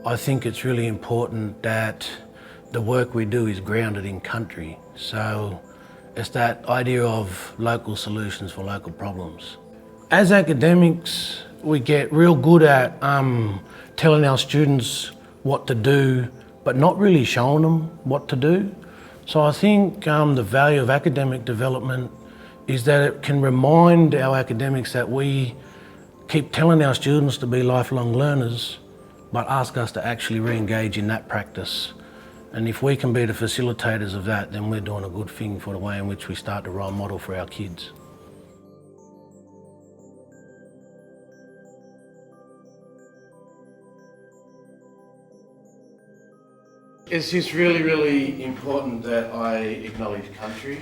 I think it's really important that the work we do is grounded in country. So it's that idea of local solutions for local problems. As academics, we get real good at telling our students what to do, but not really showing them what to do. So I think the value of academic development is that it can remind our academics that we keep telling our students to be lifelong learners, but ask us to actually re-engage in that practice. And if we can be the facilitators of that, then we're doing a good thing for the way in which we start to role model for our kids. It's just really, really important that I acknowledge country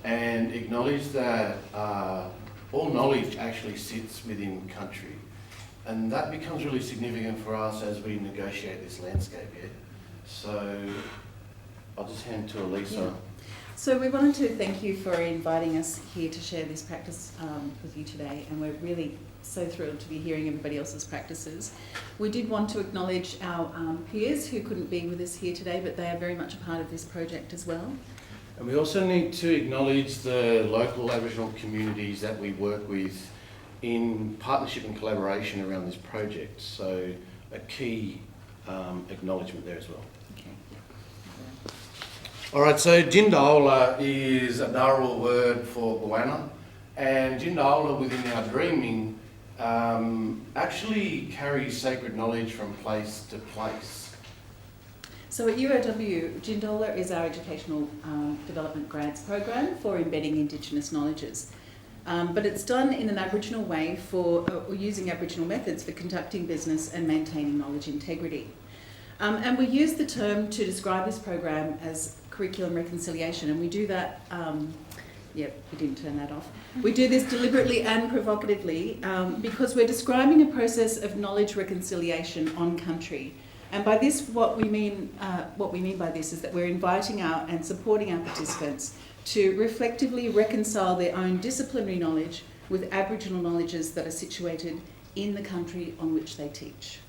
and acknowledge that all knowledge actually sits within country. And that becomes really significant for us as we negotiate this landscape here. So I'll just hand to Alisa. Yeah. So we wanted to thank you for inviting us here to share this practice with you today, and we're really so thrilled to be hearing everybody else's practices. We did want to acknowledge our peers who couldn't be with us here today, but they are very much a part of this project as well. And we also need to acknowledge the local Aboriginal communities that we work with in partnership and collaboration around this project. So a key acknowledgement there as well. Okay. All right, so Jindaola is a Dharawal word for goanna, and Jindaola within our dreaming actually carries sacred knowledge from place to place. So at UOW, Jindaola is our educational development grants program for embedding Indigenous knowledges. But it's done in an Aboriginal way for using Aboriginal methods for conducting business and maintaining knowledge integrity. And we use the term to describe this program as curriculum reconciliation, and we do that, yep, we didn't turn that off. We do this deliberately and provocatively because we're describing a process of knowledge reconciliation on country. And by this, what we mean by this is that we're inviting out and supporting our participants to reflectively reconcile their own disciplinary knowledge with Aboriginal knowledges that are situated in the country on which they teach.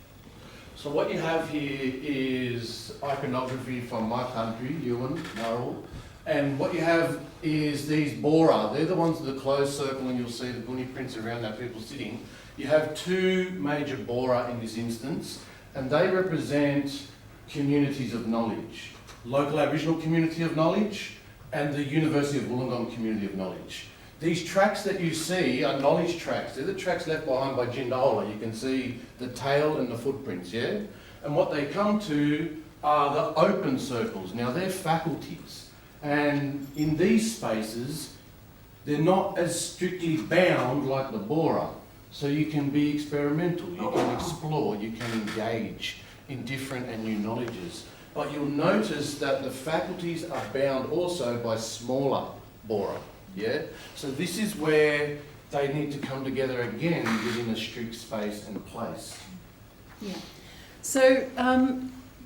So what you have here is iconography from my country, Yuan, Dharawal, and what you have is these bora. They're the ones with the closed circle, and you'll see the bunny prints around that people sitting. You have two major bora in this instance, and they represent communities of knowledge. Local Aboriginal community of knowledge and the University of Wollongong community of knowledge. These tracks that you see are knowledge tracks. They're the tracks left behind by Jindaola. You can see the tail and the footprints, yeah? And what they come to are the open circles. Now they're faculties. And in these spaces, they're not as strictly bound like the bora. So you can be experimental, you can explore, you can engage in different and new knowledges. But you'll notice that the faculties are bound also by smaller bora, yeah? So this is where they need to come together again within a strict space and place. Yeah. So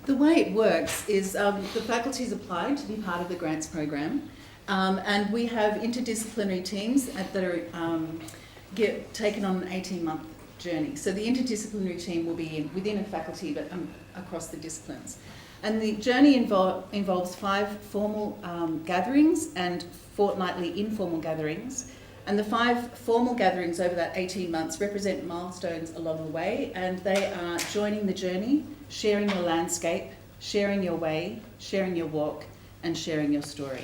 the way it works is the faculties applied to be part of the grants program, and we have interdisciplinary teams that are get taken on an 18-month journey. So the interdisciplinary team will be within a faculty but across the disciplines. And the journey involves 5 formal gatherings and fortnightly informal gatherings. And the 5 formal gatherings over that 18 months represent milestones along the way, and they are joining the journey, sharing your landscape, sharing your way, sharing your walk, and sharing your story.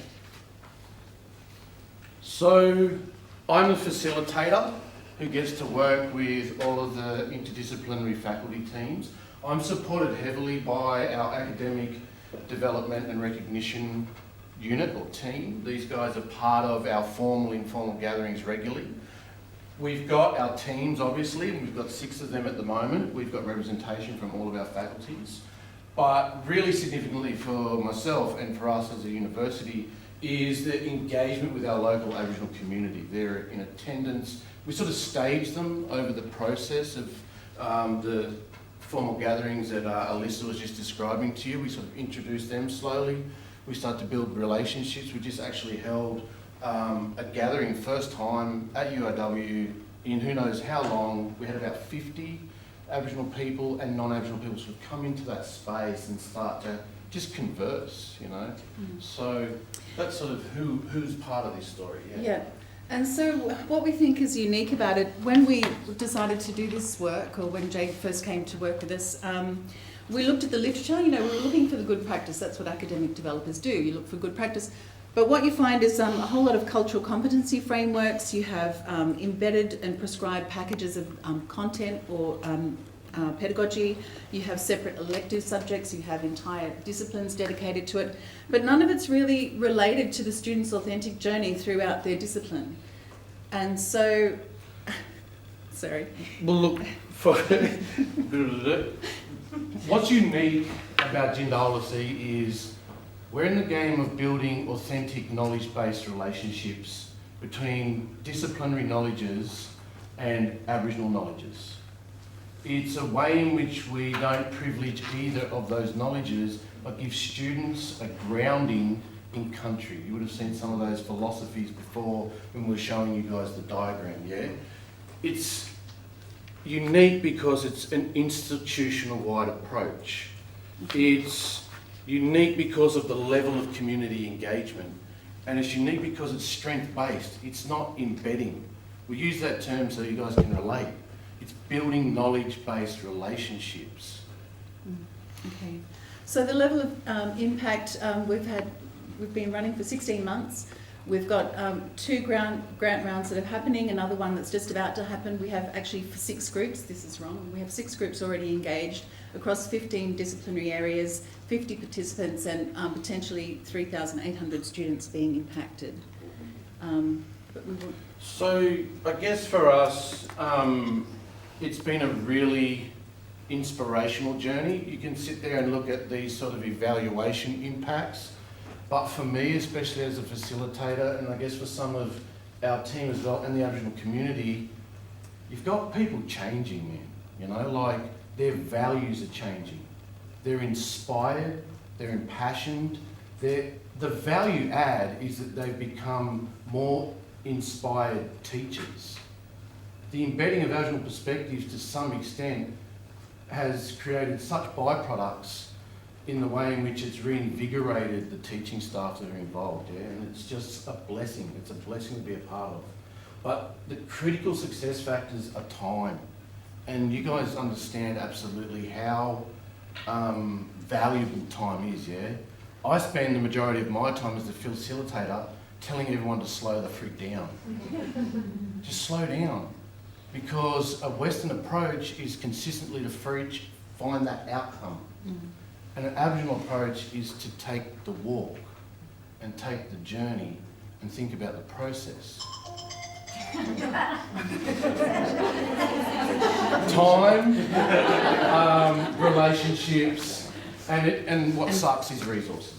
So I'm a facilitator who gets to work with all of the interdisciplinary faculty teams. I'm supported heavily by our academic development and recognition unit or team. These guys are part of our formal, informal gatherings regularly. We've got our teams, obviously, and we've got 6 of them at the moment. We've got representation from all of our faculties. But really significantly for myself and for us as a university is the engagement with our local Aboriginal community. They're in attendance. We sort of stage them over the process of the formal gatherings that Alisa was just describing to you. We sort of introduce them slowly. We start to build relationships. We just actually held a gathering first time at UOW in who knows how long. We had about 50 Aboriginal people and non-Aboriginal people sort of come into that space and start to just converse, you know. So that's sort of who's part of this story. Yeah. And so what we think is unique about it, when we decided to do this work, or when Jade first came to work with us, we looked at the literature. You know, we were looking for the good practice. That's what academic developers do. You look for good practice. But what you find is a whole lot of cultural competency frameworks. You have embedded and prescribed packages of content or pedagogy. You have separate elective subjects. You have entire disciplines dedicated to it. But none of it's really related to the student's authentic journey throughout their discipline. And so, sorry. Well, look, what's unique about Jindaola is we're in the game of building authentic knowledge-based relationships between disciplinary knowledges and Aboriginal knowledges. It's a way in which we don't privilege either of those knowledges, but give students a grounding in country. You would have seen some of those philosophies before when we were showing you guys the diagram, yeah? It's unique because it's an institutional-wide approach. It's unique because of the level of community engagement, and it's unique because it's strength-based. It's not embedding. We use that term so you guys can relate. It's building knowledge-based relationships. Okay. So the level of impact we've been running for 16 months. We've got 2 grant rounds that are happening, another one that's just about to happen. We have actually 6 groups, this is wrong, we have 6 groups already engaged across 15 disciplinary areas, 50 participants and potentially 3,800 students being impacted. So I guess for us, it's been a really inspirational journey. You can sit there and look at these sort of evaluation impacts, but for me, especially as a facilitator, and I guess for some of our team as well, and the Aboriginal community, you've got people changing, man. You know, like their values are changing. They're inspired, they're impassioned. The value add is that they've become more inspired teachers. The embedding of Aboriginal perspectives to some extent has created such byproducts in the way in which it's reinvigorated the teaching staff that are involved, yeah? And it's just a blessing. It's a blessing to be a part of. But the critical success factors are time. And you guys understand absolutely how valuable time is, yeah? I spend the majority of my time as the facilitator telling everyone to slow the freak down. Just slow down. Because a Western approach is consistently to find that outcome. And an Aboriginal approach is to take the walk and take the journey and think about the process. Time, relationships, and what sucks is resources.